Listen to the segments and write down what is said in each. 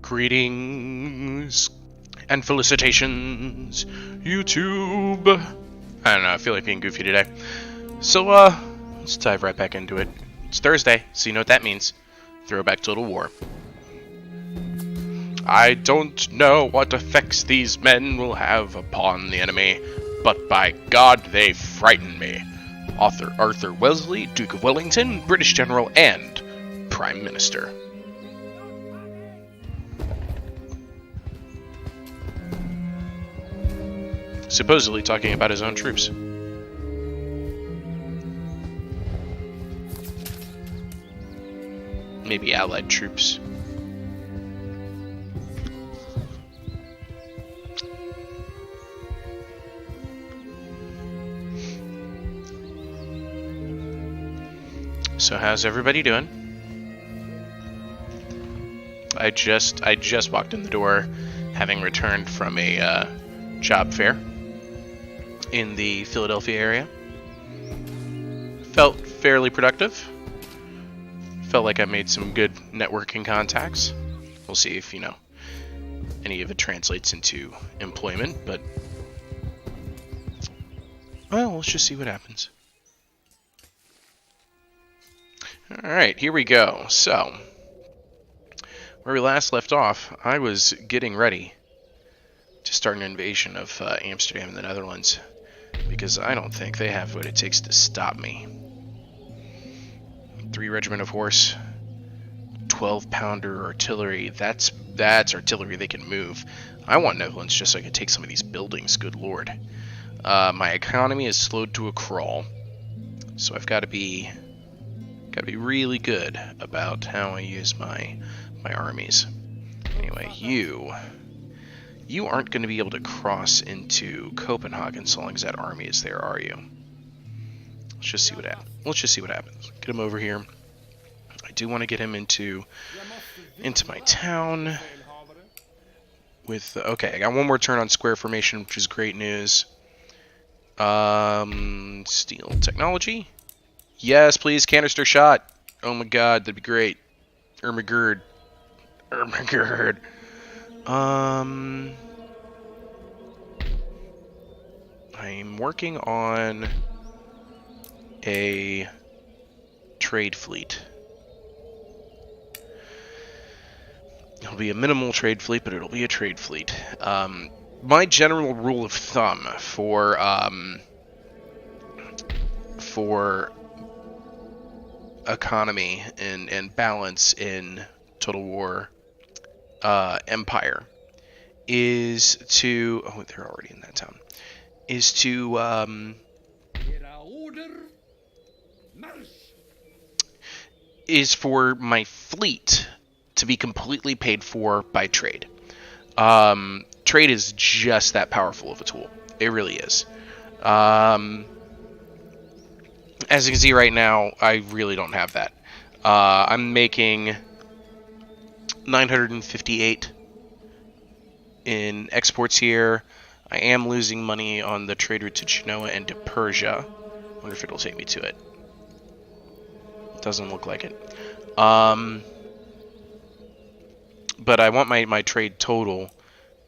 Greetings and felicitations, YouTube. I don't know, I feel like being goofy today. So, let's dive right back into it. It's Thursday, so you know what that means. Throwback Total War. I don't know what effects these men will have upon the enemy, but by God, they frighten me. Arthur Wellesley, Duke of Wellington, British General, and Prime Minister. Supposedly talking about his own troops. Maybe allied troops. So how's everybody doing? I just walked in the door, having returned from a job fair in the Philadelphia area. Felt fairly productive. Felt like I made some good networking contacts. We'll see if, any of it translates into employment, but well, let's just see what happens. Alright, here we go. So, where we last left off, I was getting ready to start an invasion of Amsterdam in the Netherlands, because I don't think they have what it takes to stop me. 3 regiment of horse, 12-pounder artillery, that's artillery they can move. I want Netherlands just so I can take some of these buildings, good lord. My economy is slowed to a crawl, so I've got to be really good about how I use my armies. Anyway, you aren't going to be able to cross into Copenhagen so long as that army is there, are you? Let's just see what happens. Get him over here. I do want to get him into my town. Okay, I got one more turn on square formation, which is great news. Steel technology. Yes, please, canister shot. Oh my god, that'd be great. Ermagerd. I'm working on a trade fleet. It'll be a minimal trade fleet, but it'll be a trade fleet. My general rule of thumb for economy and balance in Total War Empire is to... Oh, they're already in that town. Is to... is for my fleet to be completely paid for by trade. Trade is just that powerful of a tool. It really is. As you can see right now, I really don't have that. I'm making 958 in exports here. I am losing money on the trade route to Genoa and to Persia. I wonder if it'll take me to it. Doesn't look like it. But I want my trade total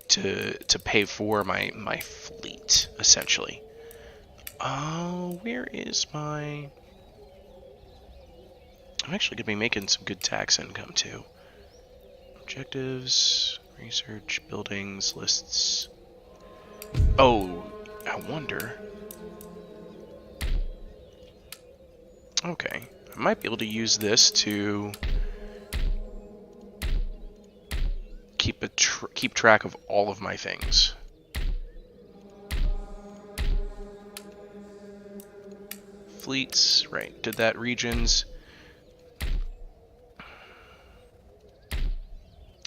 to pay for my fleet, essentially. Oh, where is my... I'm actually going to be making some good tax income, too. Objectives, research, buildings, lists. Oh, I wonder... Okay, I might be able to use this to keep track of all of my things. Fleets, right, did that. Regions.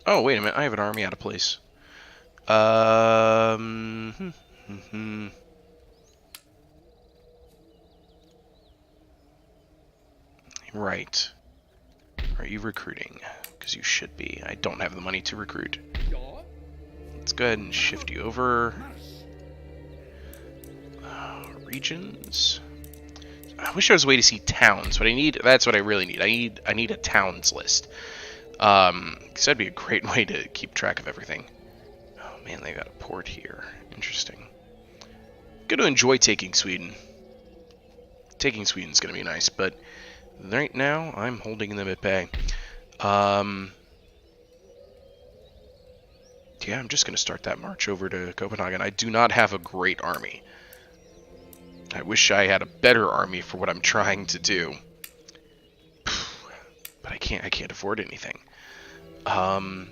Oh, wait a minute, I have an army out of place. Right. Are you recruiting? Because you should be. I don't have the money to recruit. Let's go ahead and shift you over. Regions. I wish there was a way to see towns, but that's what I really need. I need a towns list. Because that'd be a great way to keep track of everything. Oh man, they got a port here. Interesting. Gonna enjoy taking Sweden. Taking Sweden's gonna be nice, but right now I'm holding them at bay. Yeah, I'm just gonna start that march over to Copenhagen. I do not have a great army. I wish I had a better army for what I'm trying to do. But I can't afford anything. I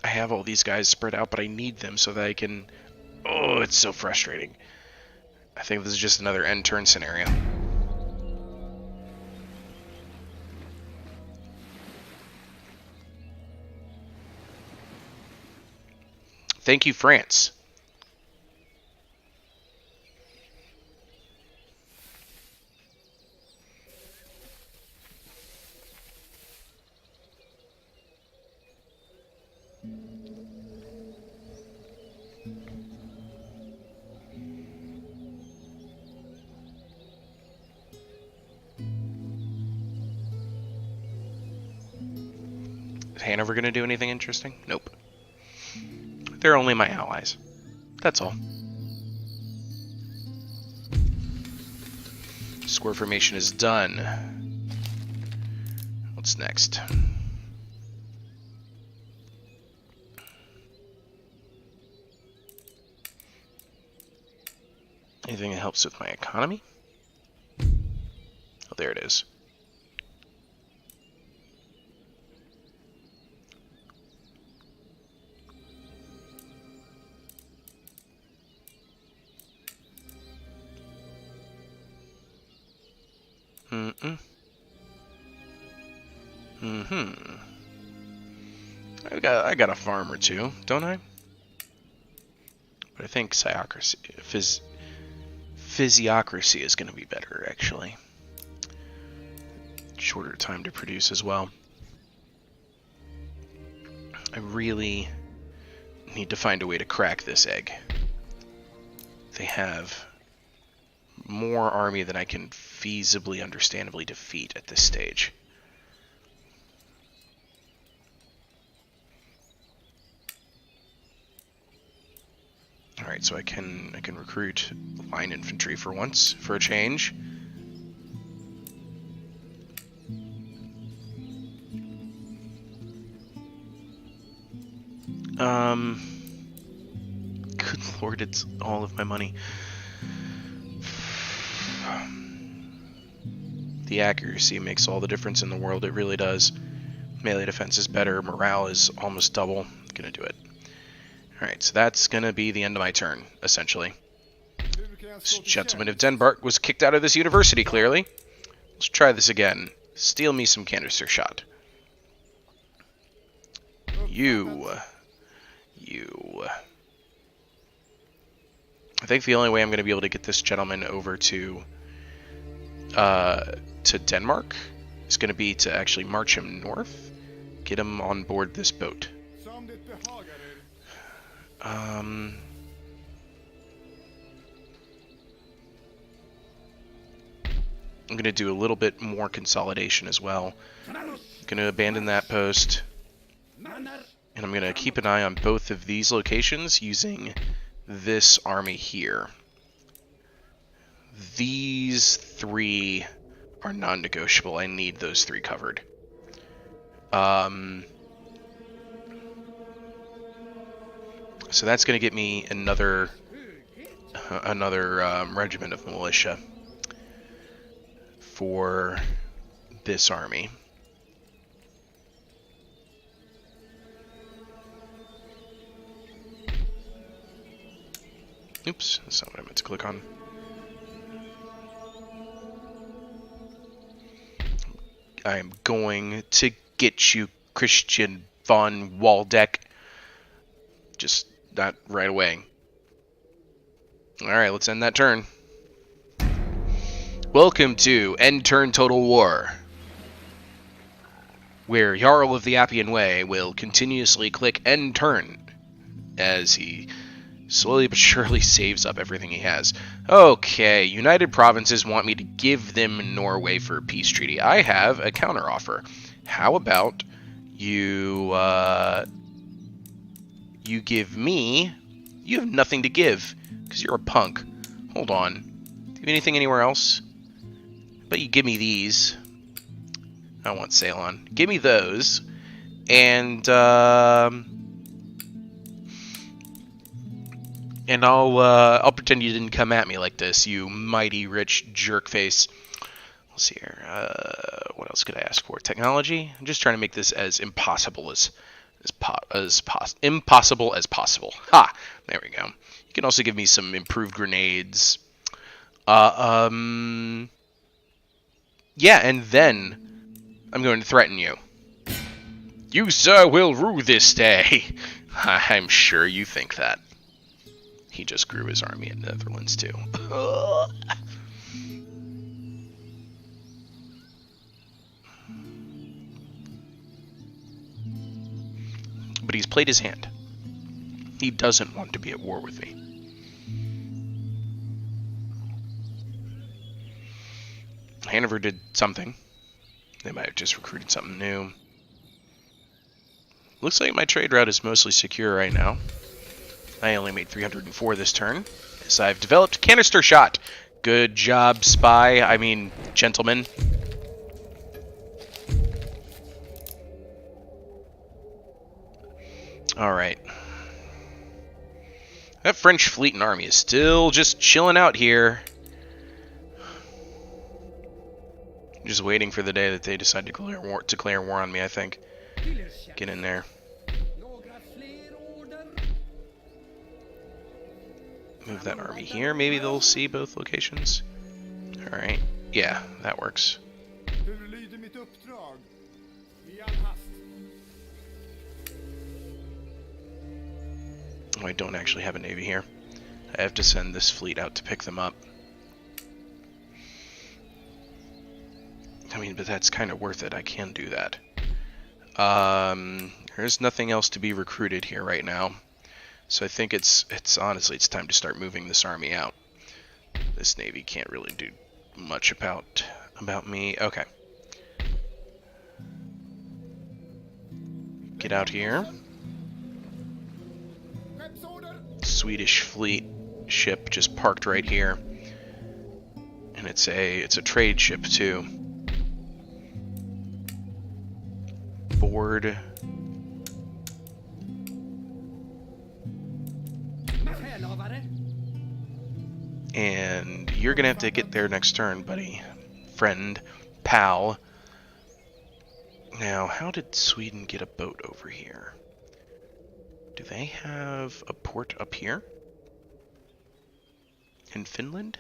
have all these guys spread out, but I need them so that I can... Oh, it's so frustrating. I think this is just another end turn scenario. Thank you, France. Is Hanover going to do anything interesting? Nope. They're only my allies. That's all. Square formation is done. What's next? Anything that helps with my economy? Oh, there it is. I got a farm or two, don't I? But I think physiocracy is going to be better, actually. Shorter time to produce as well. I really need to find a way to crack this egg. They have more army than I can feasibly, understandably defeat at this stage. Alright, so I can recruit line infantry for once, for a change. Good lord, it's all of my money. The accuracy makes all the difference in the world, it really does. Melee defense is better, morale is almost double. Gonna do it. Alright, so that's gonna be the end of my turn, essentially. This gentleman of Denmark was kicked out of this university, clearly. Let's try this again. Steal me some canister shot. You. I think the only way I'm going to be able to get this gentleman over to Denmark is going to be to actually march him north, get him on board this boat. I'm going to do a little bit more consolidation as well. I'm going to abandon that post. And I'm going to keep an eye on both of these locations using this army here. These three are non-negotiable. I need those three covered. So that's going to get me another regiment of militia for this army. Oops, that's not what I meant to click on. I am going to get you, Christian von Waldeck. Just not right away. Alright, let's end that turn. Welcome to End Turn Total War, where Jarl of the Appian Way will continuously click End Turn as he Slowly but surely saves up everything he has. Okay, United Provinces want me to give them Norway for a peace treaty. I have a counteroffer. How about you, you give me... You have nothing to give, because you're a punk. Hold on. Do you have anything anywhere else? But you give me these. I don't want Ceylon. Give me those. And I'll pretend you didn't come at me like this, you mighty rich jerkface. Let's see here. What else could I ask for? Technology. I'm just trying to make this as impossible as possible. Ha! There we go. You can also give me some improved grenades. Yeah, and then I'm going to threaten you. You, sir, will rue this day. I'm sure you think that. He just grew his army in the Netherlands, too. But he's played his hand. He doesn't want to be at war with me. Hanover did something. They might have just recruited something new. Looks like my trade route is mostly secure right now. I only made 304 this turn, as I've developed canister shot. Good job, gentlemen. Alright. That French fleet and army is still just chilling out here. Just waiting for the day that they decide to declare war on me, I think. Get in there. Move that army here. Maybe they'll see both locations. Alright. Yeah, that works. Oh, I don't actually have a navy here. I have to send this fleet out to pick them up. I mean, but that's kind of worth it. I can do that. There's nothing else to be recruited here right now. So I think it's honestly time to start moving this army out. This navy can't really do much about me. Okay. Get out here. Swedish fleet ship just parked right here. And it's a trade ship too. Board. And you're gonna have to get there next turn, buddy. Friend. Pal. Now, how did Sweden get a boat over here? Do they have a port up here? In Finland?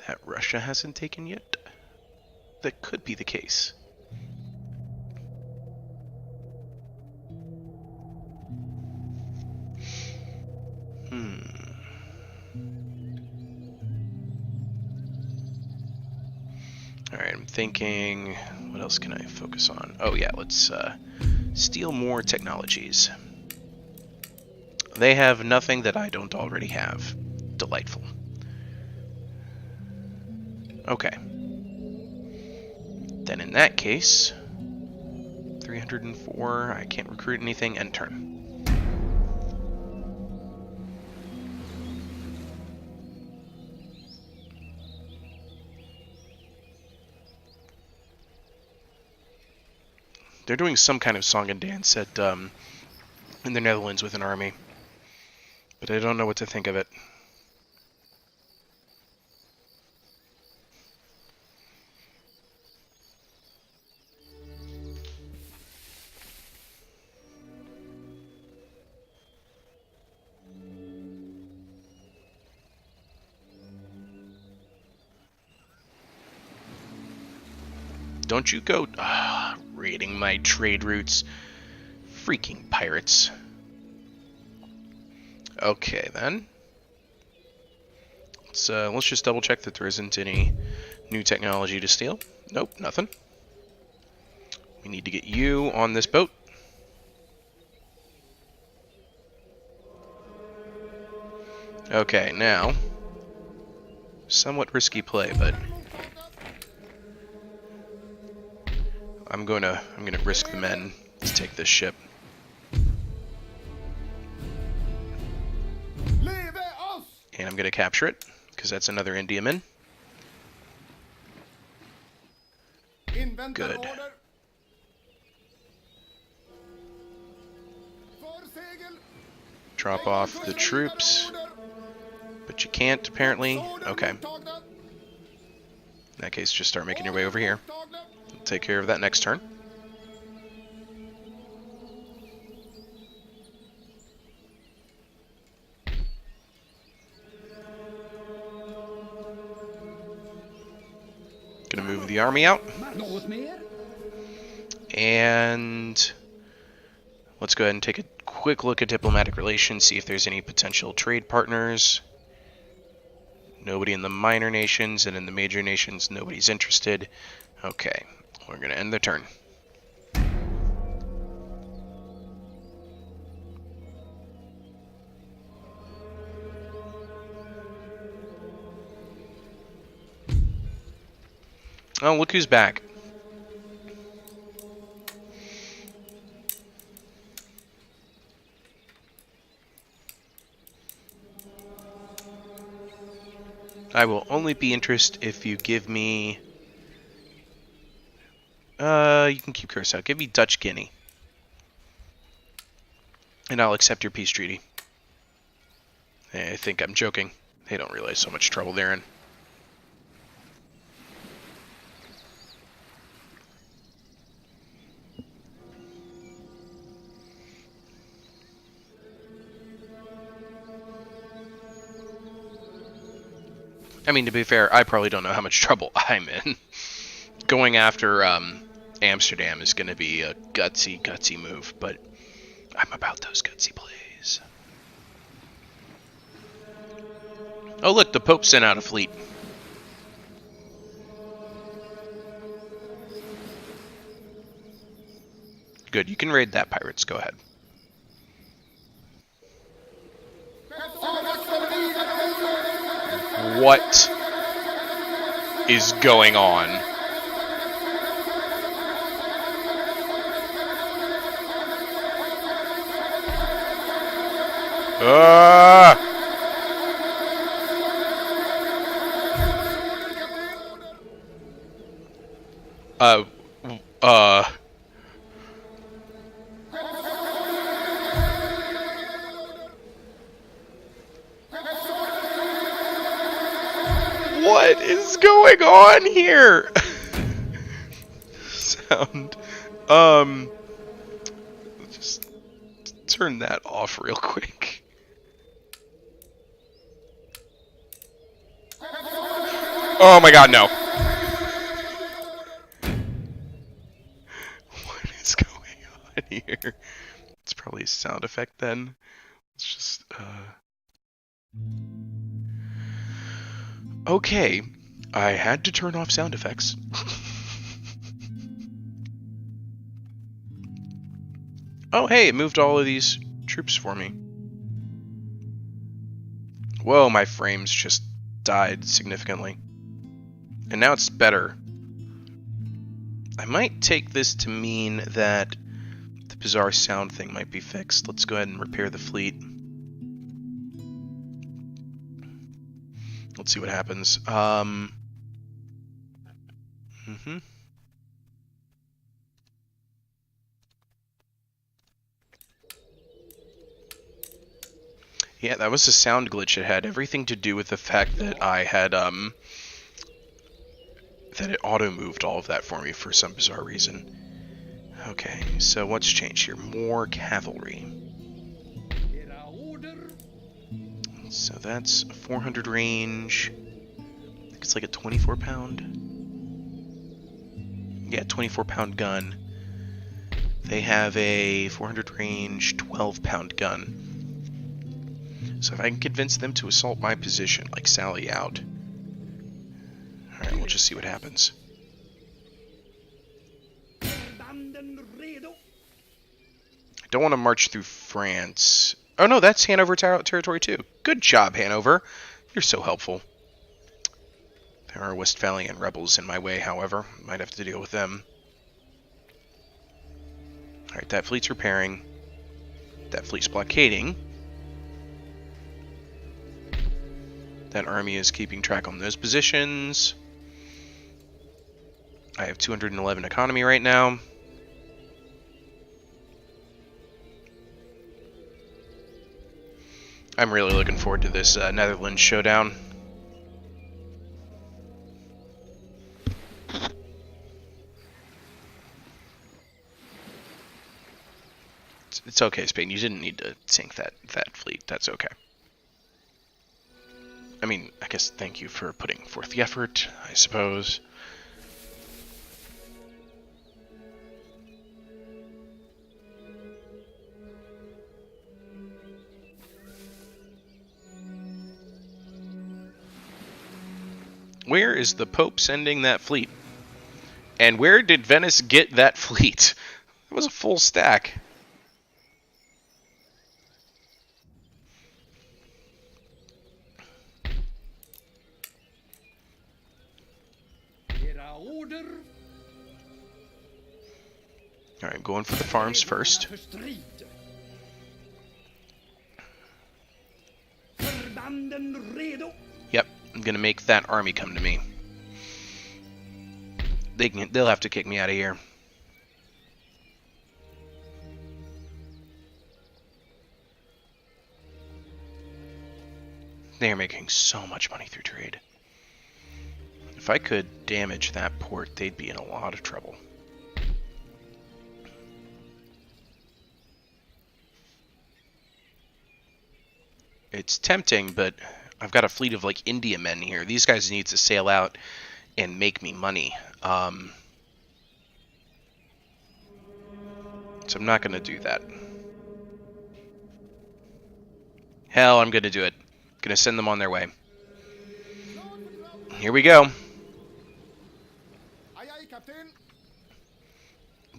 That Russia hasn't taken yet? That could be the case. Alright, I'm thinking, what else can I focus on? Oh yeah, let's steal more technologies. They have nothing that I don't already have. Delightful. Okay. Then in that case, 304, I can't recruit anything, end turn. They're doing some kind of song and dance at in the Netherlands with an army, but I don't know what to think of it. Don't you go raiding my trade routes. Freaking pirates. Okay, then. Let's just double check that there isn't any new technology to steal. Nope, nothing. We need to get you on this boat. Okay, now, somewhat risky play, but I'm gonna risk the men to take this ship. And I'm gonna capture it, because that's another Indiaman. Good. Drop off the troops. But you can't, apparently. Okay. In that case, just start making your way over here. We'll take care of that next turn. Gonna move the army out. And let's go ahead and take a quick look at diplomatic relations, see if there's any potential trade partners. Nobody in the minor nations, and in the major nations, nobody's interested. Okay, we're gonna end the turn. Oh, look who's back. I will only be interested if you give me... you can keep Curacao. Give me Dutch Guinea. And I'll accept your peace treaty. I think I'm joking. They don't realize so much trouble they're in. I mean, to be fair, I probably don't know how much trouble I'm in. Going after Amsterdam is going to be a gutsy move, but I'm about those gutsy plays. Oh, look, the Pope sent out a fleet. Good, you can raid that, pirates. Go ahead. What is going on? What is going on here? Sound. Just turn that off real quick. Oh my god, no. What is going on here? It's probably a sound effect then. It's just, Okay, I had to turn off sound effects. Oh, hey, it moved all of these troops for me. Whoa, my frames just died significantly. And now it's better. I might take this to mean that the bizarre sound thing might be fixed. Let's go ahead and repair the fleet. Let's see what happens. Yeah, that was a sound glitch. It had everything to do with the fact that I had, that it auto-moved all of that for me for some bizarre reason. Okay, so what's changed here? More cavalry. So that's a 400 range. I think it's like a 24 pound. Yeah, 24 pound gun. They have a 400 range 12 pound gun. So if I can convince them to assault my position, like sally out. Alright, we'll just see what happens. I don't want to march through France Oh no, that's Hanover territory too. Good job, Hanover. You're so helpful. There are Westphalian rebels in my way, however. Might have to deal with them. Alright, that fleet's repairing. That fleet's blockading. That army is keeping track on those positions. I have 211 economy right now. I'm really looking forward to this Netherlands showdown. It's okay, Spain. You didn't need to sink that fleet. That's okay. I mean, I guess thank you for putting forth the effort, I suppose. Where is the Pope sending that fleet? And where did Venice get that fleet? It was a full stack. Alright, going for the farms first. Yep, I'm gonna make that army come to me. They'll have to kick me out of here. They're making so much money through trade. If I could damage that port, they'd be in a lot of trouble. It's tempting, but I've got a fleet of like Indiamen here. These guys need to sail out and make me money. So I'm not going to do that. Hell, I'm going to do it. Going to send them on their way. Here we go.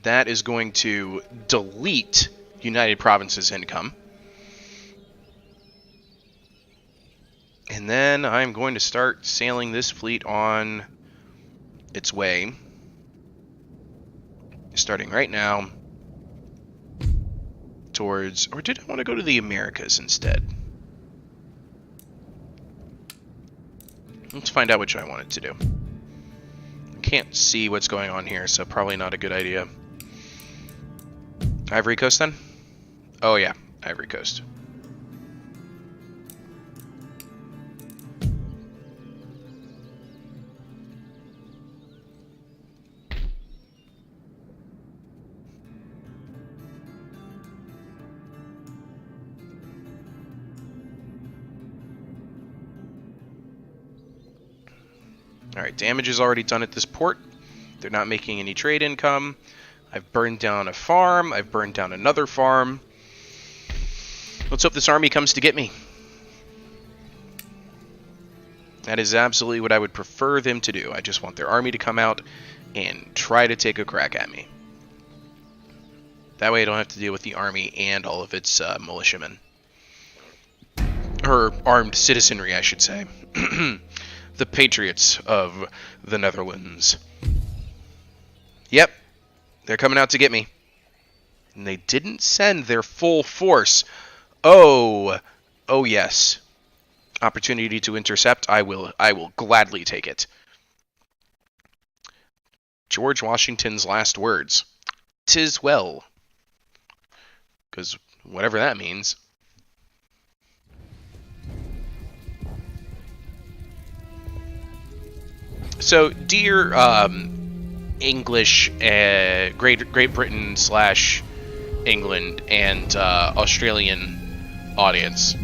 That is going to delete United Provinces income. And then I'm going to start sailing this fleet on its way. Starting right now. Towards... Or did I want to go to the Americas instead? Let's find out which I wanted to do. I can't see what's going on here, so probably not a good idea. Ivory Coast then? Oh yeah, Ivory Coast. Alright, damage is already done at this port. They're not making any trade income. I've burned down a farm. I've burned down another farm. Let's hope this army comes to get me. That is absolutely what I would prefer them to do. I just want their army to come out and try to take a crack at me. That way I don't have to deal with the army and all of its militiamen. Or armed citizenry, I should say. The patriots of the Netherlands. Yep, they're coming out to get me. And they didn't send their full force. Oh yes. Opportunity to intercept, I will gladly take it. George Washington's last words. 'Tis well. Because whatever that means. So, dear English, Great Britain / England and Australian audience,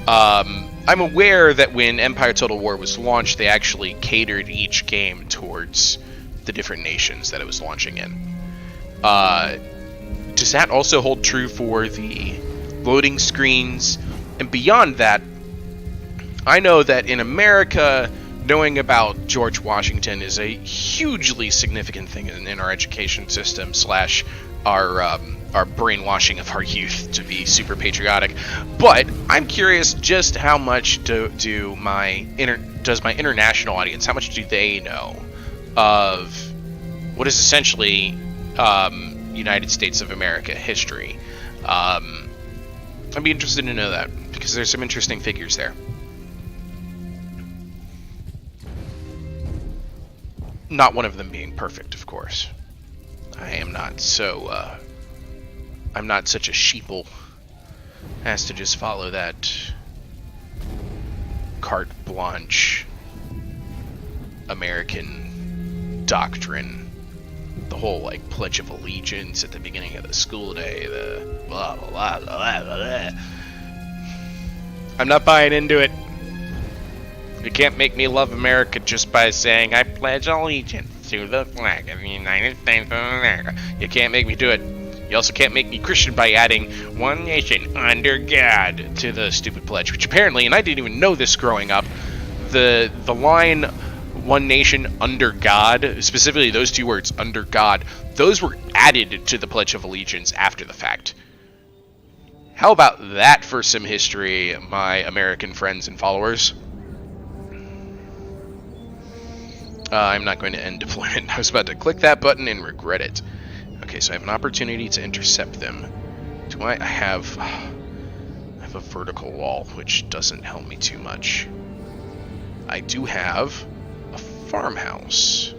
I'm aware that when Empire Total War was launched, they actually catered each game towards the different nations that it was launching in. Does that also hold true for the loading screens? And beyond that, I know that in America, knowing about George Washington is a hugely significant thing in our education system / our our brainwashing of our youth to be super patriotic. But I'm curious just how much does my international audience, how much do they know of what is essentially United States of America history? I'd be interested to know that, because there's some interesting figures there. Not one of them being perfect, of course. I am not so, I'm not such a sheeple as to just follow that carte blanche American doctrine. The whole, like, Pledge of Allegiance at the beginning of the school day, the blah, blah, blah, blah, blah, blah. I'm not buying into it. You can't make me love America just by saying, I pledge allegiance to the flag of the United States of America. You can't make me do it. You also can't make me Christian by adding one nation under God to the stupid pledge, which apparently, and I didn't even know this growing up, the line one nation under God, specifically those two words, under God, those were added to the Pledge of Allegiance after the fact. How about that for some history, my American friends and followers? I'm not going to end deployment. I was about to click that button and regret it. Okay, so I have an opportunity to intercept them. Do I have a vertical wall, which doesn't help me too much. I do have a farmhouse.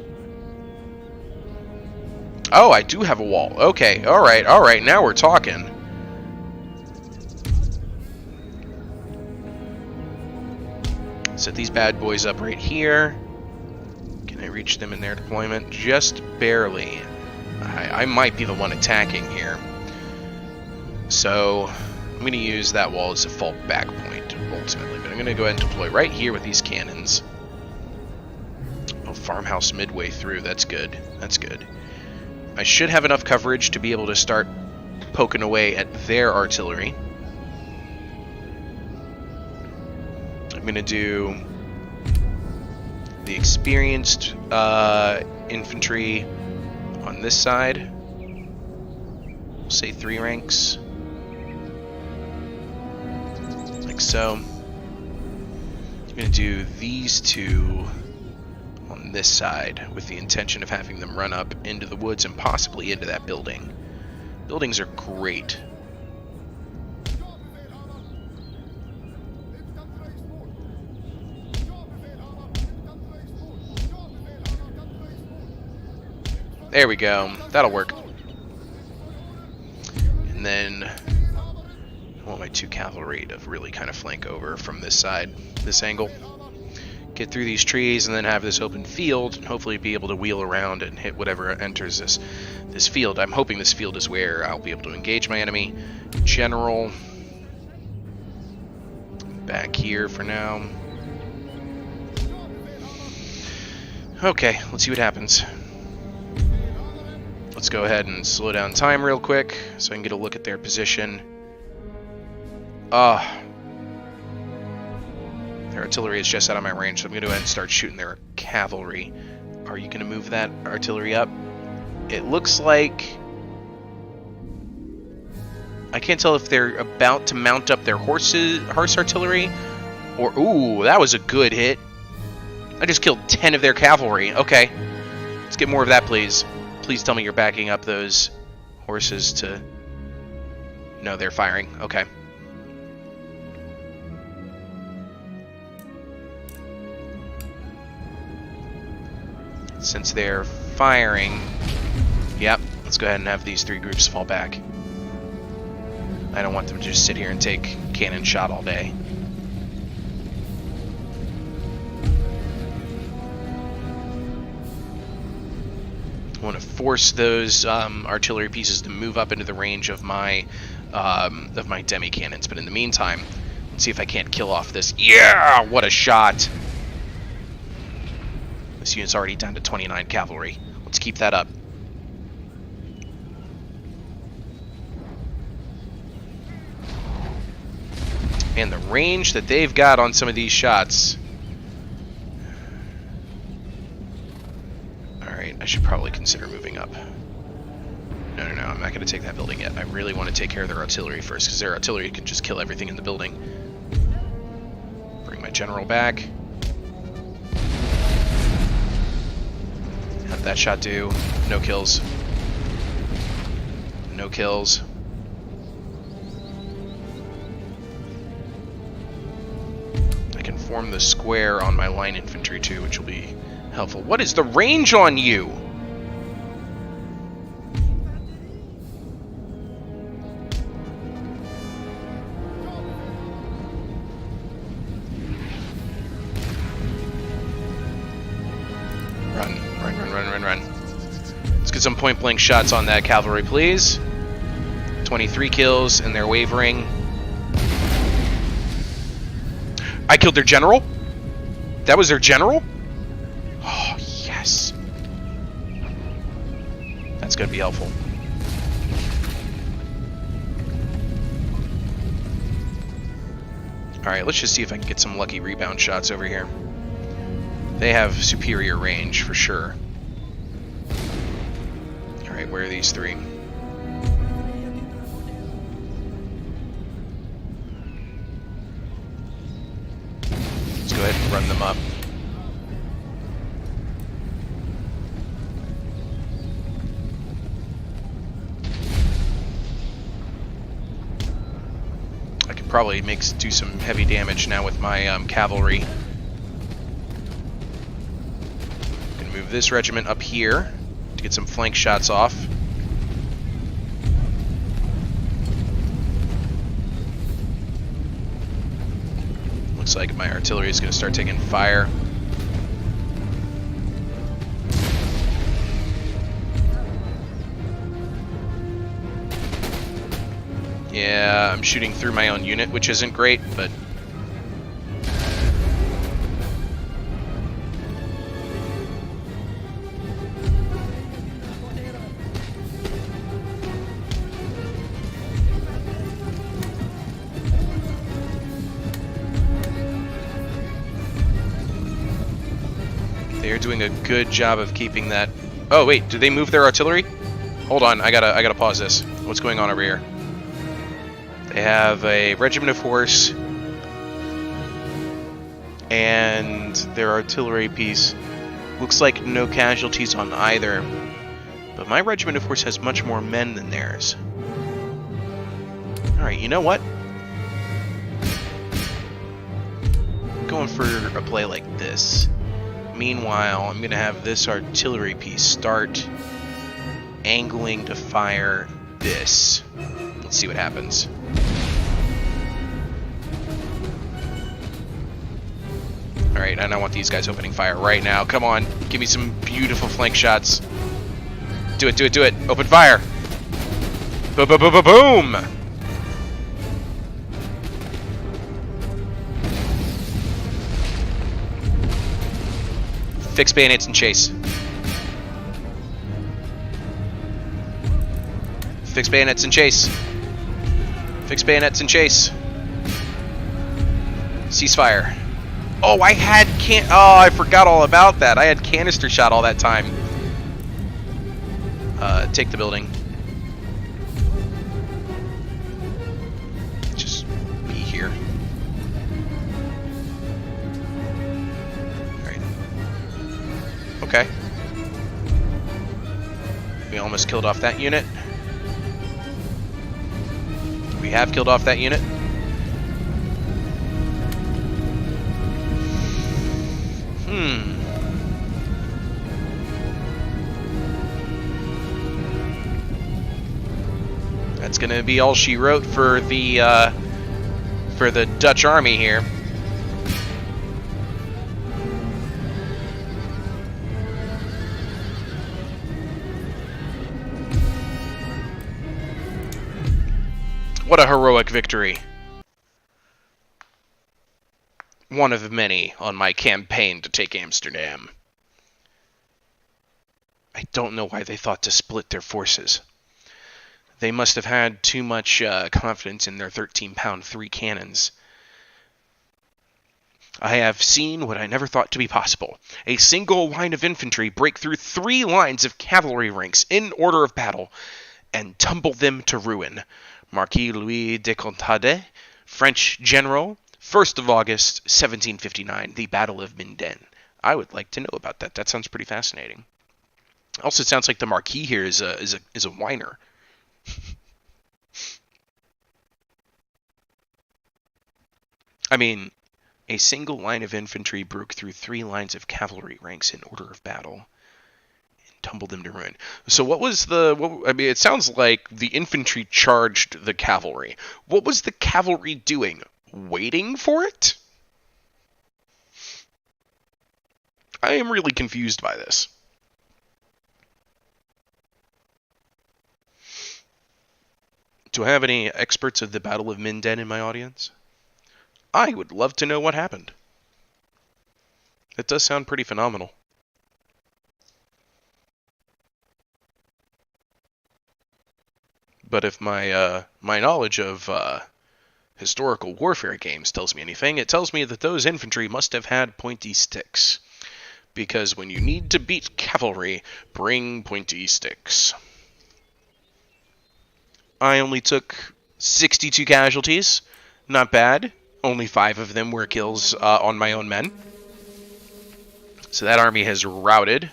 Oh, I do have a wall. Okay, alright, now we're talking. Set these bad boys up right here. Can I reach them in their deployment? Just barely. I might be the one attacking here. So I'm going to use that wall as a fallback point, ultimately. But I'm going to go ahead and deploy right here with these cannons. Oh, farmhouse midway through. That's good. That's good. I should have enough coverage to be able to start poking away at their artillery. I'm going to do the experienced infantry on this side. We'll say 3 ranks. Like so. I'm going to do these two on this side with the intention of having them run up into the woods and possibly into that building. Buildings are great. There we go. That'll work. And then I want my 2 cavalry to really kind of flank over from this side, this angle. Get through these trees and then have this open field and hopefully be able to wheel around and hit whatever enters this field. I'm hoping this field is where I'll be able to engage my enemy. General. Back here for now. Okay, let's see what happens. Let's go ahead and slow down time real quick so I can get a look at their position. Their artillery is just out of my range, so I'm going to go ahead and start shooting their cavalry. Are you going to move that artillery up? It looks like... I can't tell if they're about to mount up their horse artillery, or... Ooh, that was a good hit. I just killed 10 of their cavalry. Okay. Let's get more of that, please. Please tell me you're backing up those horses to... No, they're firing. Okay. Since they're firing... Yep, let's go ahead and have these 3 groups fall back. I don't want them to just sit here and take cannon shot all day. I want to force those artillery pieces to move up into the range of my demi cannons. But in the meantime, let's see if I can't kill off this. Yeah, what a shot! This unit's already down to 29 cavalry. Let's keep that up. And the range that they've got on some of these shots. Alright, I should probably consider moving up. No, I'm not going to take that building yet. I really want to take care of their artillery first, because their artillery can just kill everything in the building. Bring my general back. How'd that shot do? No kills. No kills. I can form the square on my line infantry too, which will be helpful. What is the range on you? Run. Let's get some point-blank shots on that cavalry, please. 23 kills, and they're wavering. I killed their general? That was their general? Oh, yes. That's going to be helpful. Alright, let's just see if I can get some lucky rebound shots over here. They have superior range, for sure. Alright, where are these three? Let's go ahead and run them up. I could probably do some heavy damage now with my cavalry. Move this regiment up here to get some flank shots off. Looks like my artillery is going to start taking fire. Yeah, I'm shooting through my own unit, which isn't great, but they're doing a good job of keeping that. Oh wait, did they move their artillery? Hold on, I gotta pause this. What's going on over here? They have a regiment of horse and their artillery piece. Looks like no casualties on either, but my regiment of horse has much more men than theirs. Alright, you know what? I'm going for a play like this. Meanwhile, I'm going to have this artillery piece start angling to fire this. Let's see what happens. Alright, and I want these guys opening fire right now. Come on, give me some beautiful flank shots. Do it. Open fire. Boom. Fix bayonets and chase. Fix bayonets and chase. Fix bayonets and chase. Ceasefire. Oh, I forgot all about that. I had canister shot all that time. Take the building. Just be here. Alright. Okay. We almost killed off that unit. We have killed off that unit. That's gonna be all she wrote for the Dutch army here. What a heroic victory. One of many on my campaign to take Amsterdam. I don't know why they thought to split their forces. They must have had too much confidence in their 13-pound 3 cannons. I have seen what I never thought to be possible. A single line of infantry break through 3 lines of cavalry ranks in order of battle and tumble them to ruin. Marquis Louis de Contade, French general, 1st of August, 1759, the Battle of Minden. I would like to know about that. That sounds pretty fascinating. Also, it sounds like the Marquis here is a whiner. I mean, a single line of infantry broke through 3 lines of cavalry ranks in order of battle and tumbled them to ruin. So what was I mean, it sounds like the infantry charged the cavalry. What was the cavalry doing? Waiting for it? I am really confused by this. Do I have any experts of the Battle of Minden in my audience? I would love to know what happened. It does sound pretty phenomenal. But if my knowledge of historical warfare games tells me anything, it tells me that those infantry must have had pointy sticks. Because when you need to beat cavalry, bring pointy sticks. I only took 62 casualties. Not bad. Only 5 of them were kills on my own men. So that army has routed.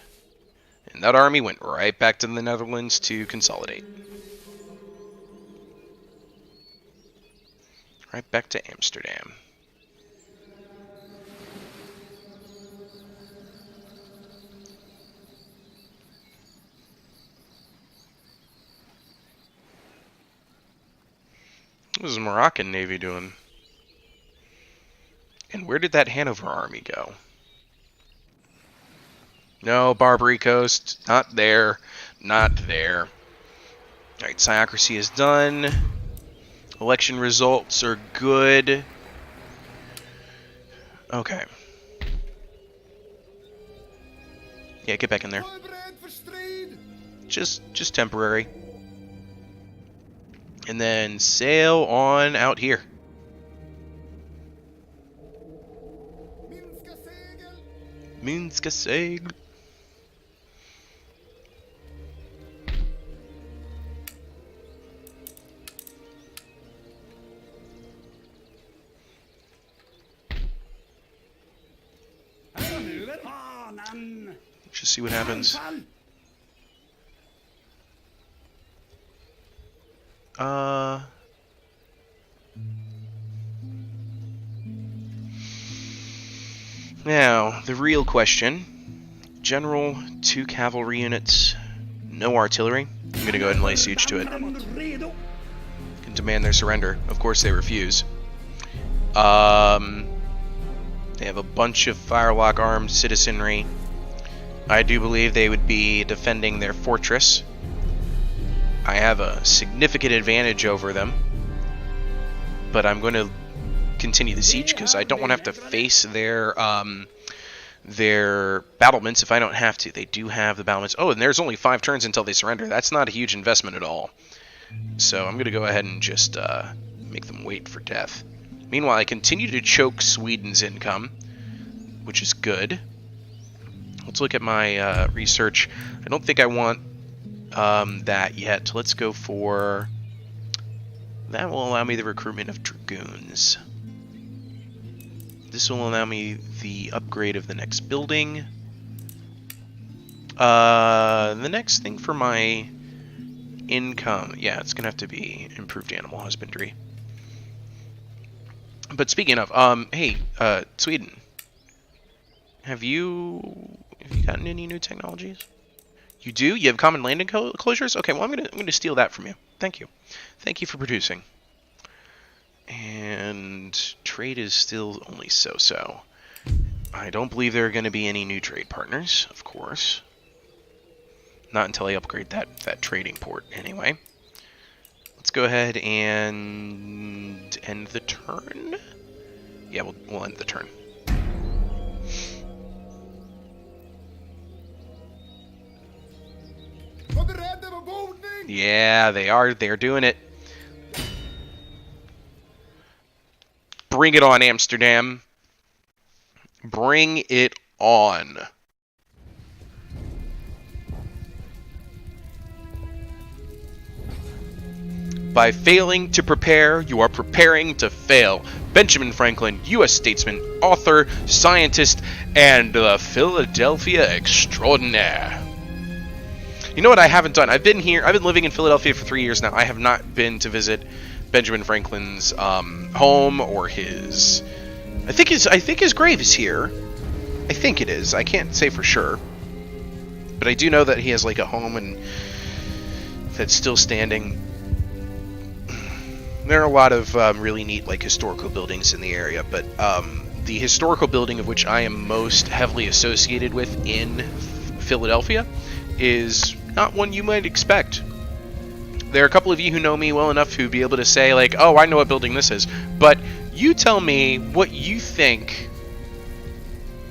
And that army went right back to the Netherlands to consolidate. Right back to Amsterdam. What was the Moroccan Navy doing? And where did that Hanover army go? No, Barbary Coast. Not there. Not there. Alright, Psyocracy is done. Election results are good. Okay. Yeah, get back in there. Just temporary. And then sail on out here. Minska Segel. Just see what happens. Now, the real question. General, 2 cavalry units, no artillery. I'm going to go ahead and lay siege to it. And demand their surrender. Of course they refuse. They have a bunch of firelock armed citizenry. I do believe they would be defending their fortress. I have a significant advantage over them. But I'm going to continue the siege because I don't want to have to face their battlements if I don't have to. They do have the battlements. Oh, and there's only 5 turns until they surrender. That's not a huge investment at all. So I'm going to go ahead and just make them wait for death. Meanwhile, I continue to choke Sweden's income, which is good. Let's look at my research. I don't think I want that yet. Let's go for... That will allow me the recruitment of dragoons. This will allow me the upgrade of the next building. The next thing for my income... Yeah, it's going to have to be improved animal husbandry. But speaking of, hey, Sweden. Have you gotten any new technologies? You do? You have common landing closures? Okay, well I'm gonna steal that from you. Thank you. Thank you for producing. And trade is still only so-so. I don't believe there are going to be any new trade partners, of course. Not until I upgrade that trading port, anyway. Let's go ahead and end the turn. Yeah, we'll end the turn. Yeah, they are. They're doing it. Bring it on, Amsterdam. Bring it on. By failing to prepare, you are preparing to fail. Benjamin Franklin, U.S. statesman, author, scientist, and the Philadelphia extraordinaire. You know what I haven't done? I've been living in Philadelphia for 3 years now. I have not been to visit Benjamin Franklin's home or his... I think his grave is here. I think it is. I can't say for sure. But I do know that he has like a home and that's still standing. There are a lot of really neat like historical buildings in the area, but the historical building of which I am most heavily associated with in Philadelphia is not one you might expect. There are a couple of you who know me well enough who'd be able to say like, oh, I know what building this is, but you tell me what you think.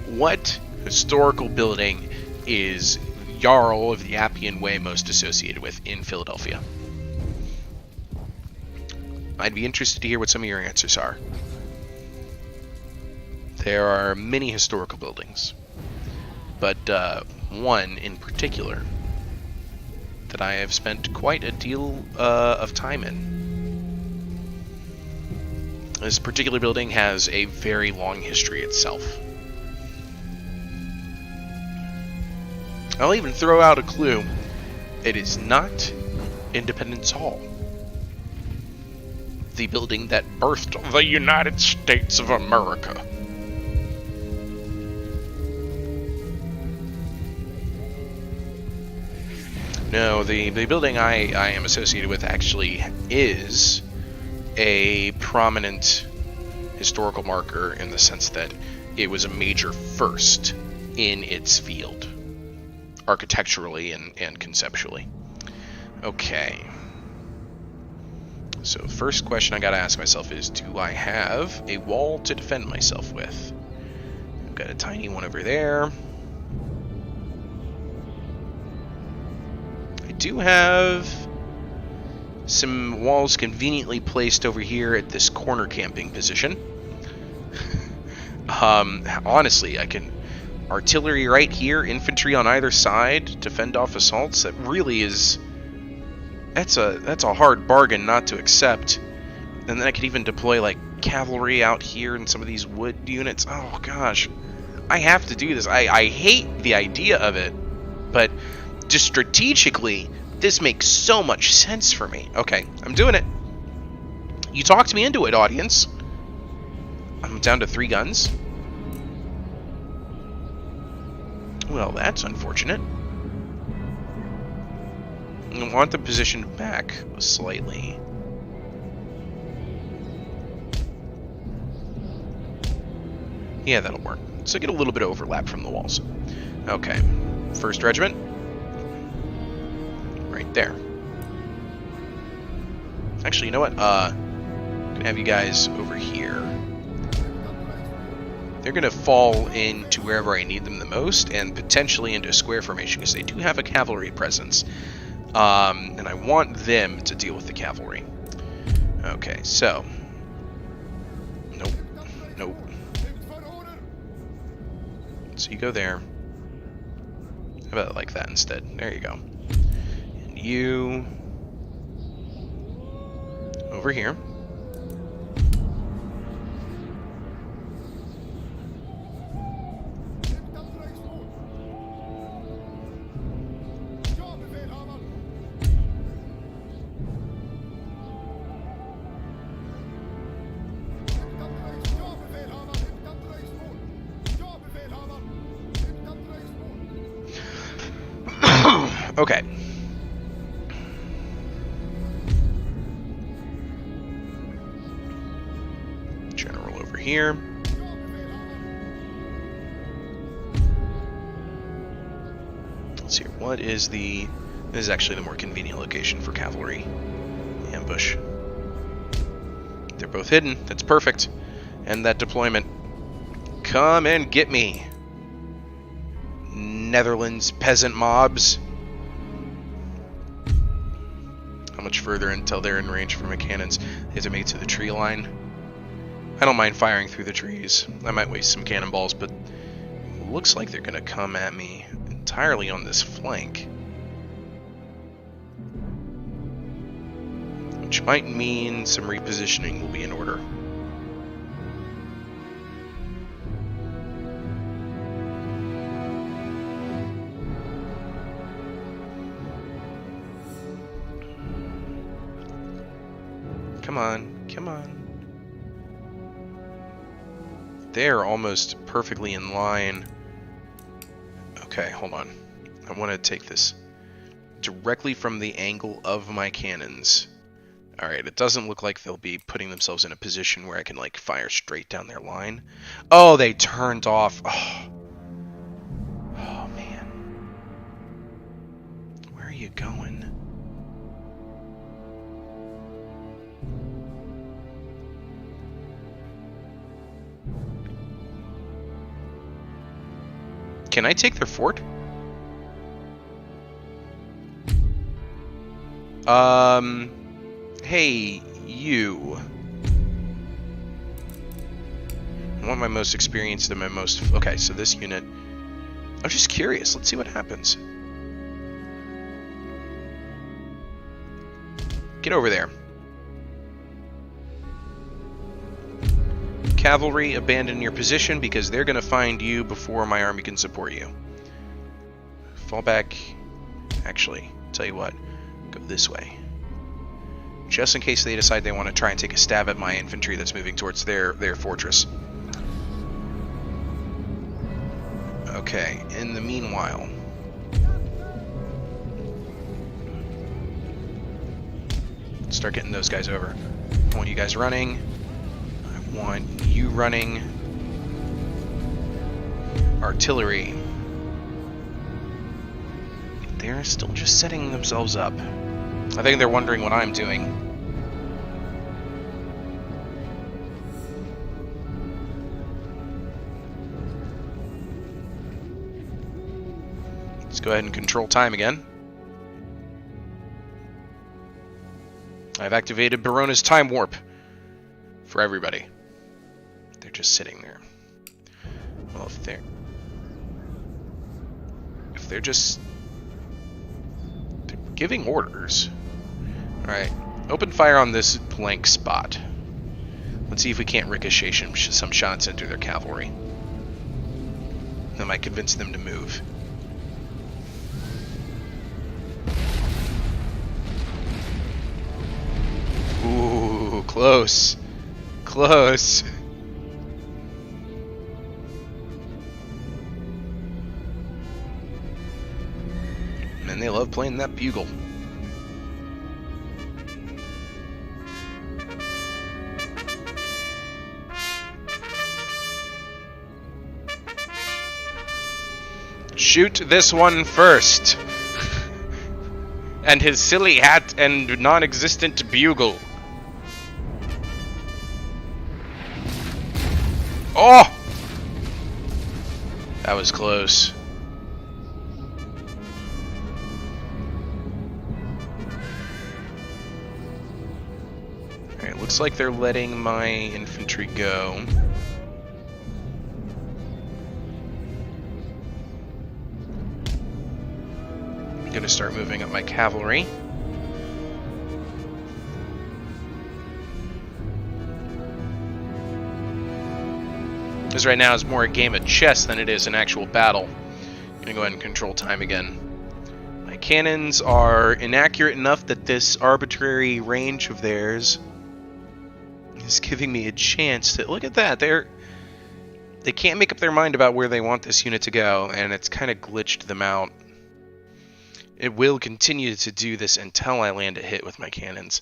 What historical building is Jarl of the Appian Way most associated with in Philadelphia? I'd be interested to hear what some of your answers are. There are many historical buildings, but one in particular that I have spent quite a deal of time in. This particular building has a very long history itself. I'll even throw out a clue. It is not Independence Hall, the building that birthed the United States of America. No, the building I am associated with actually is a prominent historical marker in the sense that it was a major first in its field, architecturally and conceptually. Okay. So first question I gotta ask myself is, do I have a wall to defend myself with? I've got a tiny one over there. I do have some walls conveniently placed over here at this corner camping position. Honestly, I can artillery right here, infantry on either side to fend off assaults. That really is... That's a hard bargain not to accept. And then I could even deploy like cavalry out here in some of these wood units. Oh gosh, I have to do this. I hate the idea of it, but just strategically, this makes so much sense for me. Okay, I'm doing it. You talked me into it, audience. I'm down to 3 guns. Well, that's unfortunate. I want the position back slightly. Yeah, that'll work. So get a little bit of overlap from the walls. Okay. 1st Regiment. Right there. Actually, you know what? I'm gonna have you guys over here. They're gonna fall into wherever I need them the most, and potentially into a square formation, because they do have a cavalry presence. And I want them to deal with the cavalry. Okay, so... Nope. Nope. So you go there. How about like that instead? There you go. And you... over here. Okay. General over here. Let's see, what is the... This is actually the more convenient location for cavalry ambush. They're both hidden. That's perfect. And that deployment. Come and get me. Netherlands peasant mobs. How much further until they're in range for my cannons? They have to make it to the tree line. I don't mind firing through the trees. I might waste some cannonballs, but it looks like they're going to come at me entirely on this flank. which might mean some repositioning will be in order. Come on, come on. They're almost perfectly in line. Okay, hold on. I want to take this directly from the angle of my cannons. Alright, it doesn't look like they'll be putting themselves in a position where I can, like, fire straight down their line. Oh, they turned off. Oh, oh man. Where are you going? Can I take their fort? Hey, you. I want my most experienced and my most... Okay, so this unit... I'm just curious. Let's see what happens. Get over there. Cavalry, abandon your position because they're going to find you before my army can support you. Fall back. Actually, tell you what. Go this way. Just in case they decide they want to try and take a stab at my infantry that's moving towards their fortress. Okay, in the meanwhile... start getting those guys over. I want you guys running. I want you running. Artillery. They're still just setting themselves up. I think they're wondering what I'm doing. Let's go ahead and control time again. I've activated Barona's time warp for everybody. They're just sitting there. Well, if they're just giving orders. Alright, open fire on this blank spot. Let's see if we can't ricochet some shots into their cavalry. That might convince them to move. Ooh, close. Close. Man, they love playing that bugle. Shoot this one first. And his silly hat and non-existent bugle. Oh! That was close. Alright, looks like they're letting my infantry go. I'm gonna start moving up my cavalry. Because right now it's more a game of chess than it is an actual battle. I'm gonna go ahead and control time again. My cannons are inaccurate enough that this arbitrary range of theirs is giving me a chance to... Look at that, they can't make up their mind about where they want this unit to go, and it's kind of glitched them out. It will continue to do this until I land a hit with my cannons.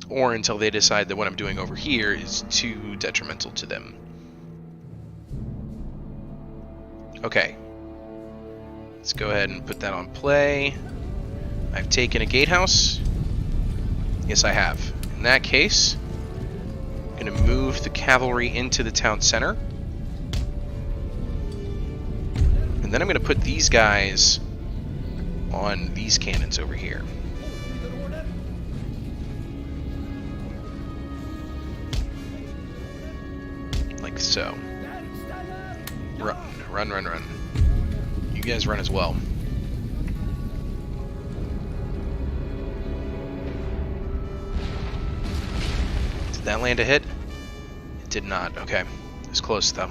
Or until they decide that what I'm doing over here is too detrimental to them. Okay. Let's go ahead and put that on play. I've taken a gatehouse. Yes, I have. In that case, I'm going to move the cavalry into the town center. And then I'm going to put these guys on these cannons over here. Like so. Run, run, run, run. You guys run as well. Did that land a hit? It did not. Okay. It was close, though.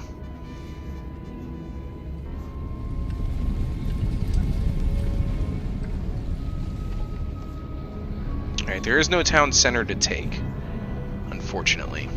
Alright, there is no town center to take, unfortunately.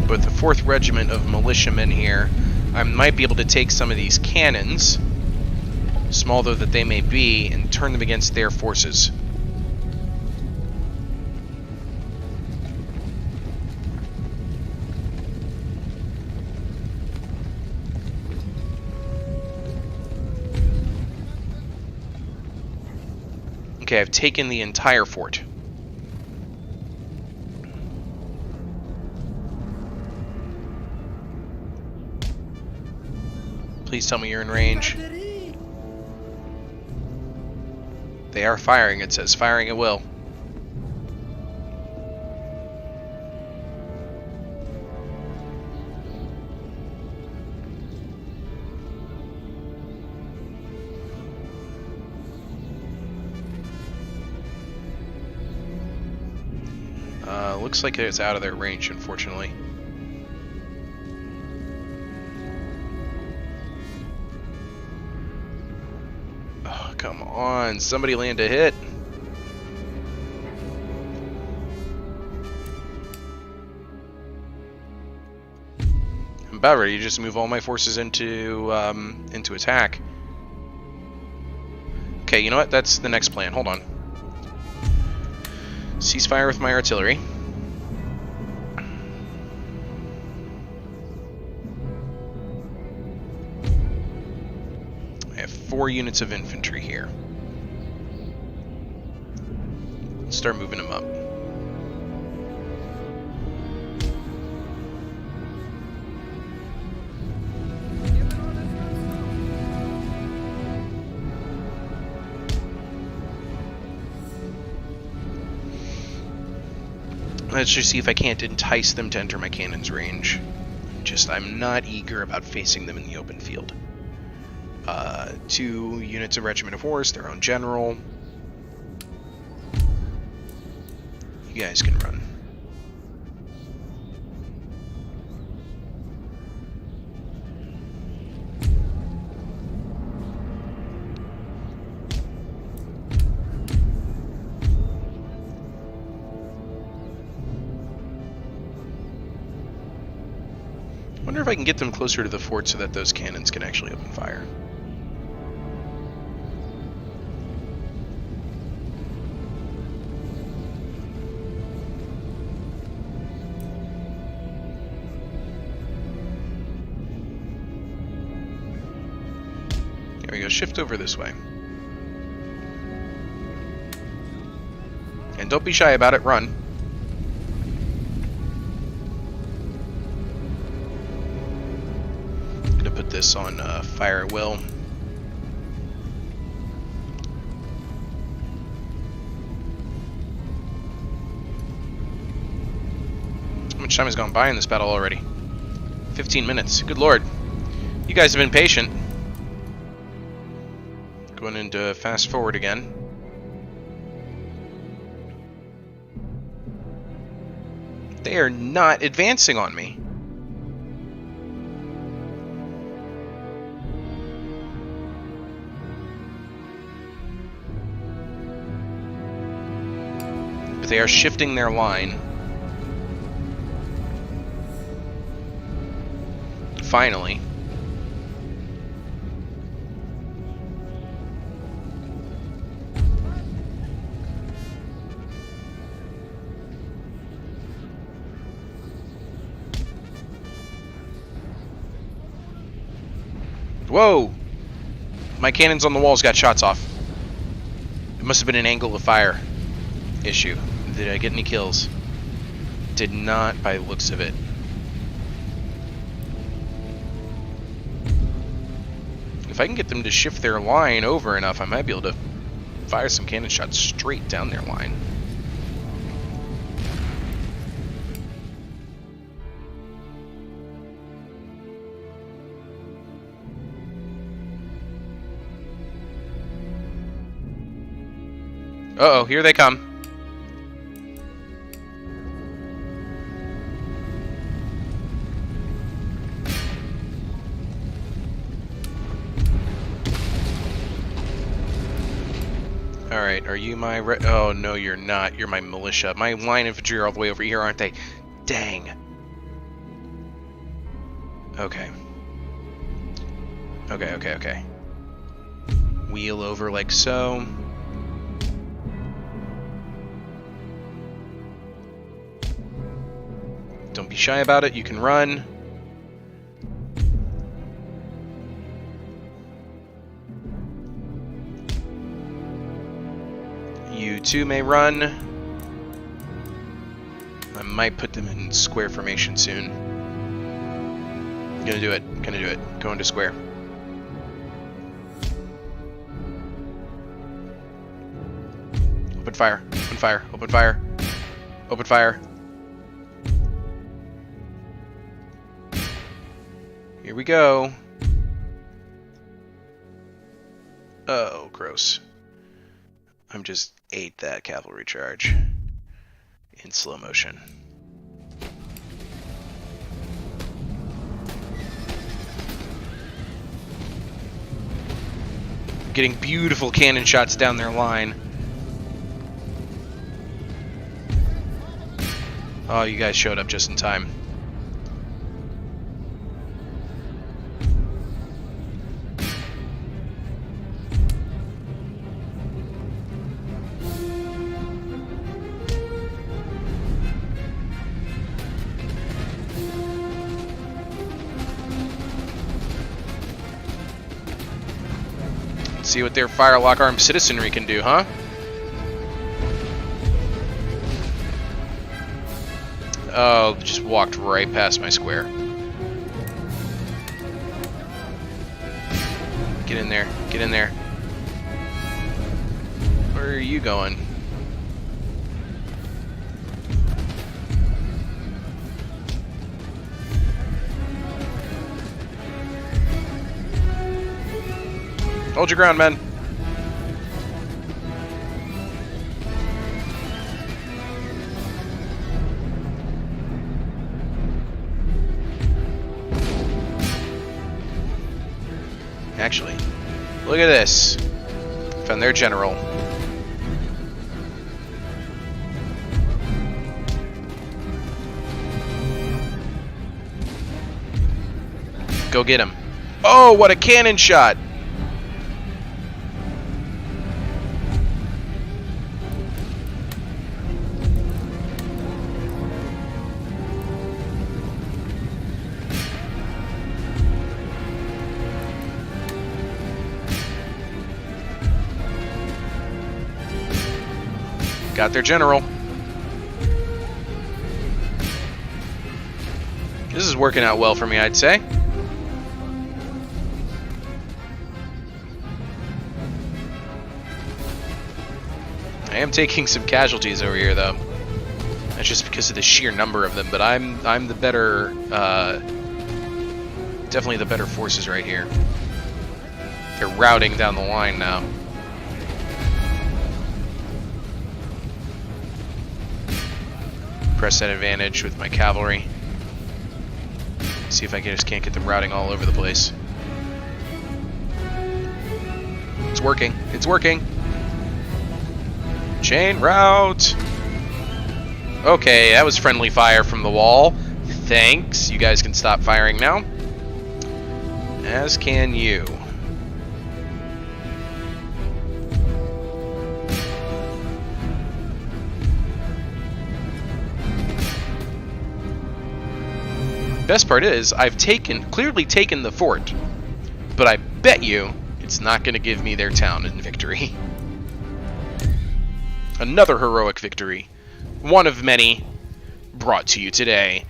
With the 4th Regiment of militiamen here, I might be able to take some of these cannons, small though that they may be, and turn them against their forces. Okay, I've taken the entire fort. Please tell me you're in range. They are firing, it says. Firing at will. Looks like it's out of their range, unfortunately. Oh, come on. Somebody land a hit. I'm about ready to just move all my forces into attack. Okay, you know what? That's the next plan. Hold on. Ceasefire with my artillery. I have 4 units of infantry here. Let's start moving them up. Let's just see if I can't entice them to enter my cannon's range. I'm not eager about facing them in the open field. 2 units of Regiment of Horse, their own general. You guys can run. I wonder if I can get them closer to the fort so that those cannons can actually open fire. There we go, shift over this way. And don't be shy about it, run. Put this on fire at will. How much time has gone by in this battle already? 15 minutes. Good lord. You guys have been patient. Going into fast forward again. They are not advancing on me. They are shifting their line. Finally. Whoa! My cannons on the walls got shots off. It must have been an angle of fire issue. Did I get any kills? Did not, by the looks of it. If I can get them to shift their line over enough, I might be able to fire some cannon shots straight down their line. Uh-oh, here they come. Alright, are you my oh, no, you're not. You're my militia. My line infantry are all the way over here, aren't they? Dang. Okay. Okay. Wheel over like so. Don't be shy about it. You can run. You too may run. I might put them in square formation soon. Gonna do it. Going to square. Open fire. Open fire. Here we go. Oh, gross. I'm just ate that cavalry charge in slow motion. Getting beautiful cannon shots down their line. Oh, you guys showed up just in time. See what their firelock armed citizenry can do, huh? Oh, just walked right past my square. Get in there. Where are you going? Hold your ground, men. Actually, look at this. Found their general. Go get him. Oh, what a cannon shot! Got their general. This is working out well for me, I'd say. I am taking some casualties over here, though. That's just because of the sheer number of them, but I'm the better, definitely the better forces right here. They're routing down the line now. Press that advantage with my cavalry. See if I just can't get them routing all over the place. It's working. It's working. Chain route. Okay, that was friendly fire from the wall. Thanks. You guys can stop firing now. As can you. Best part is, I've clearly taken the fort, but I bet you it's not going to give me their town in victory. Another heroic victory, one of many, brought to you today.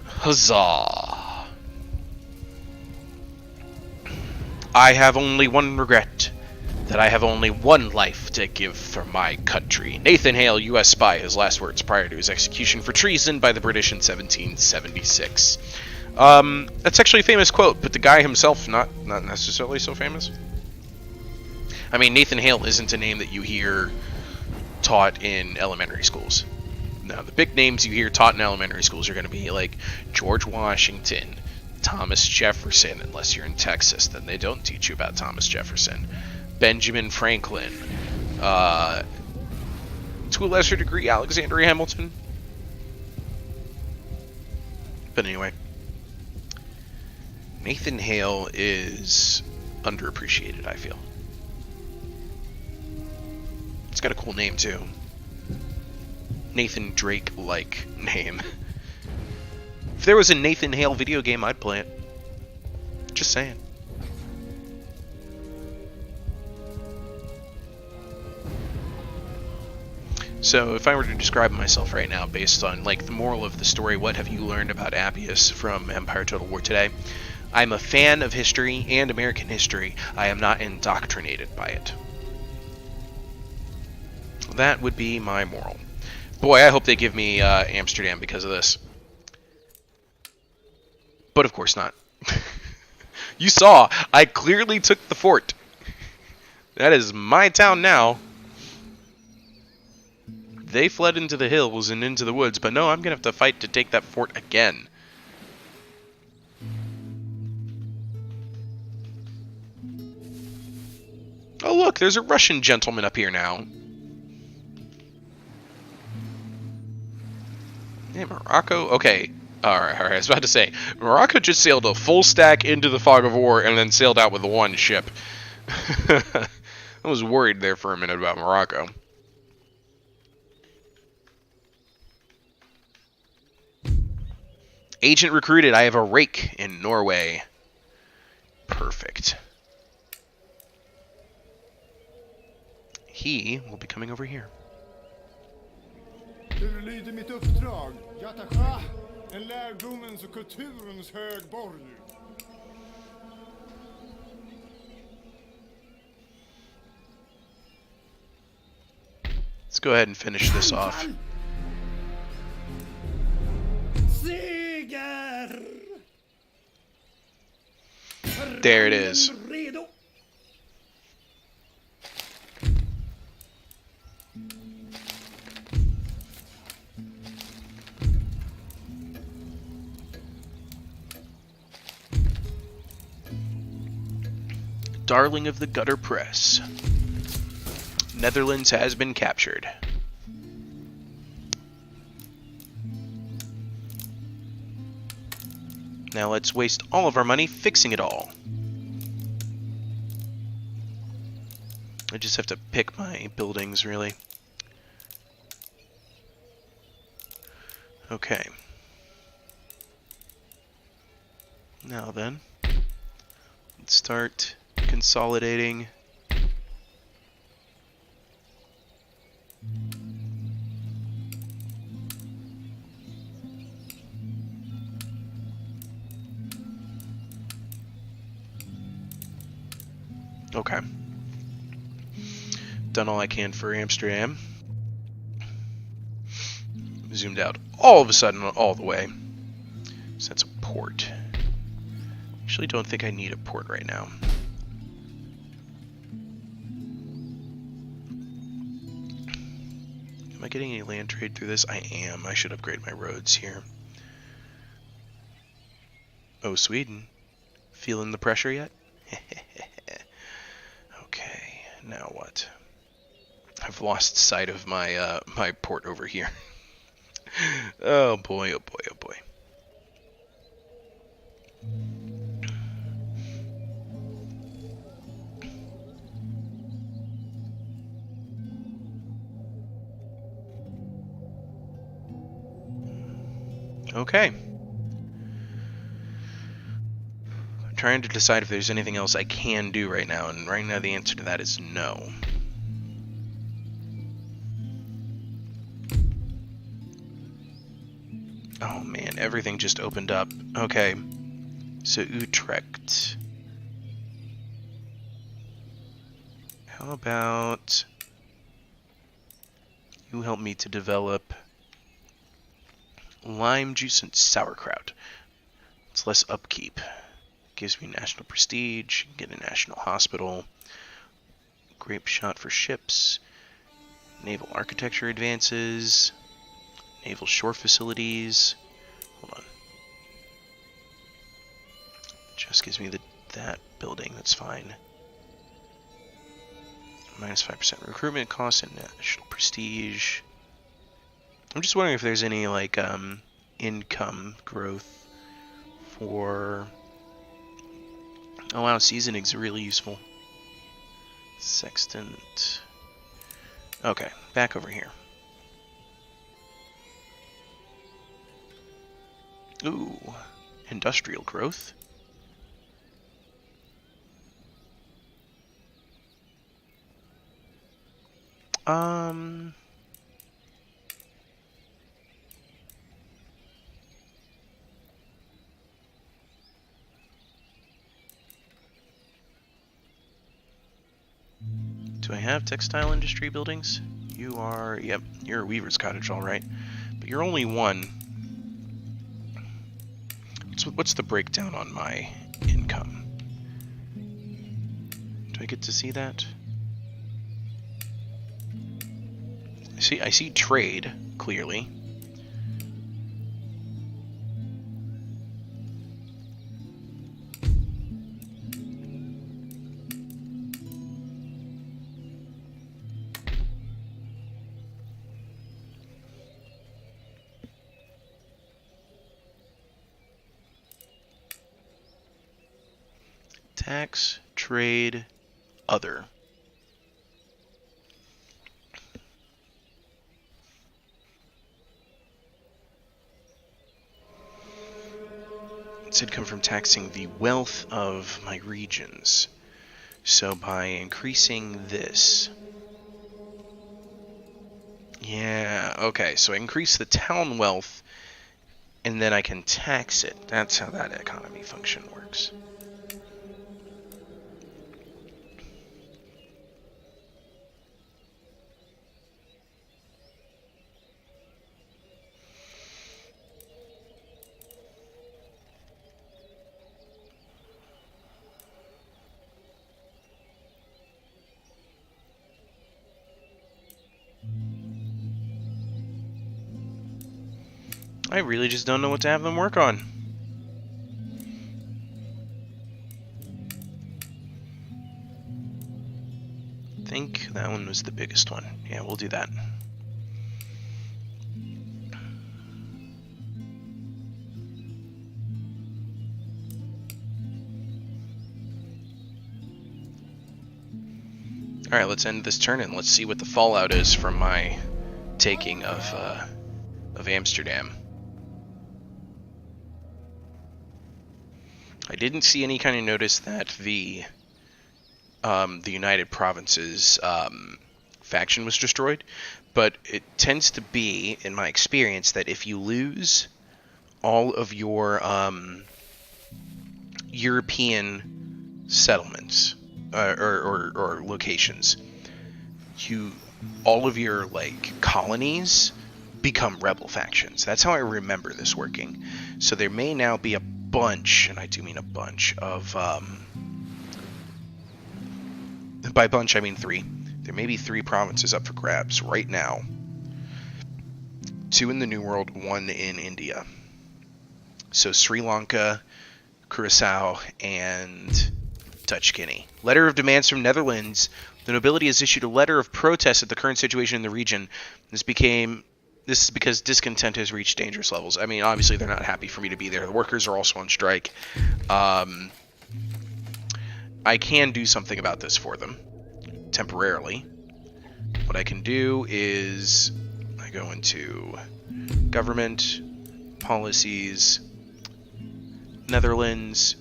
Huzzah! I have only one regret, that I have only one life to give for my country. Nathan Hale, U.S. spy, his last words prior to his execution for treason by the British in 1776. That's actually a famous quote, but the guy himself not necessarily so famous. I mean, Nathan Hale isn't a name that you hear taught in elementary schools. Now, the big names you hear taught in elementary schools are going to be like George Washington, Thomas Jefferson, unless you're in Texas, then they don't teach you about Thomas Jefferson. Benjamin Franklin, to a lesser degree, Alexander Hamilton. But anyway, Nathan Hale is underappreciated, I feel. It's got a cool name, too. Nathan Drake-like name. If there was a Nathan Hale video game, I'd play it. Just saying. So, if I were to describe myself right now based on, like, the moral of the story, what have you learned about Appius from Empire Total War today? I'm a fan of history and American history. I am not indoctrinated by it. That would be my moral. Boy, I hope they give me Amsterdam because of this. But of course not. You saw, I clearly took the fort. That is my town now. They fled into the hills and into the woods, but no, I'm going to have to fight to take that fort again. Oh look, there's a Russian gentleman up here now. Yeah, Morocco? Okay. Alright, I was about to say, Morocco just sailed a full stack into the fog of war and then sailed out with one ship. I was worried there for a minute about Morocco. Agent recruited. I have a rake in Norway. Perfect. He will be coming over here. Hur lyder mitt uppdrag? Jatacha, en lärdomens och kulturens högborg. Let's go ahead and finish this off. There it is. Darling of the Gutter Press. Netherlands has been captured. Now let's waste all of our money fixing it all. I just have to pick my buildings, really. Okay. Now then, let's start consolidating. Okay. Done all I can for Amsterdam. Zoomed out all of a sudden all the way. So that's a port. Actually don't think I need a port right now. Am I getting any land trade through this? I am. I should upgrade my roads here. Oh, Sweden. Feeling the pressure yet? Okay, now what? I've lost sight of my my port over here. Oh boy, oh boy, oh boy. Okay. I'm trying to decide if there's anything else I can do right now, and right now the answer to that is no. Oh man, everything just opened up. Okay. So Utrecht. How about you help me to develop lime juice and sauerkraut? It's less upkeep. Gives me national prestige, get a national hospital, grape shot for ships, naval architecture advances, naval shore facilities. Hold on. Just gives me that building, that's fine. Minus 5% recruitment costs and national prestige. I'm just wondering if there's any, like, income growth for... Oh wow, seasoning's really useful. Sextant. Okay, back over here. Ooh, industrial growth. Do I have textile industry buildings? You are, yep, you're a weaver's cottage, all right. But you're only one. What's the breakdown on my income? Do I get to see that? I see trade, clearly. Tax, trade, other. It's income from taxing the wealth of my regions. So by increasing this... Yeah, okay, so I increase the town wealth, and then I can tax it. That's how that economy function works. I really just don't know what to have them work on. I think that one was the biggest one. Yeah, we'll do that. Alright, let's end this turn and let's see what the fallout is from my taking of Amsterdam. I didn't see any kind of notice that the United Provinces faction was destroyed, but it tends to be, in my experience, that if you lose all of your European settlements or locations, all of your like colonies become rebel factions. That's how I remember this working. So there may now be a bunch, and I do mean a bunch, of by bunch I mean 3. There may be 3 provinces up for grabs right now. 2 in the New World, 1 in India. So Sri Lanka, Curacao, and Dutch Guinea. Letter of demands from Netherlands. The nobility has issued a letter of protest at the current situation in the region. This is because discontent has reached dangerous levels. I mean, obviously they're not happy for me to be there. The workers are also on strike. I can do something about this for them, temporarily. What I can do is I go into government, policies, Netherlands.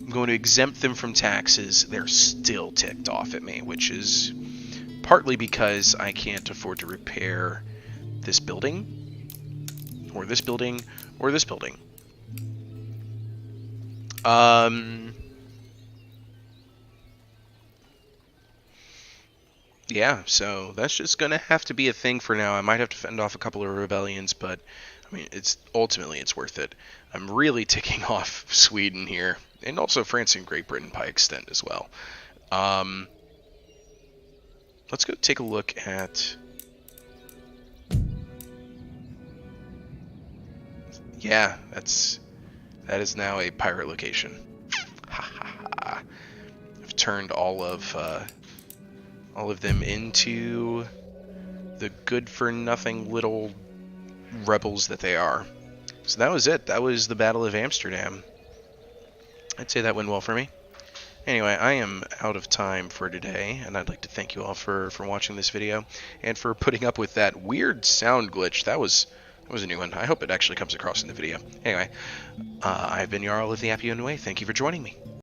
I'm going to exempt them from taxes. They're still ticked off at me, which is partly because I can't afford to repair this building, or this building, or this building. Yeah, so that's just gonna have to be a thing for now. I might have to fend off a couple of rebellions, but I mean, it's worth it. I'm really ticking off Sweden here, and also France and Great Britain by extent as well. Um, let's go take a look at. Yeah, that is now a pirate location. Ha ha ha! I've turned all of them into the good-for-nothing little rebels that they are. So that was it. That was the Battle of Amsterdam. I'd say that went well for me. Anyway, I am out of time for today, and I'd like to thank you all for watching this video, and for putting up with that weird sound glitch. That was a new one. I hope it actually comes across in the video. Anyway, I've been Jarl of the Appian Way. Thank you for joining me.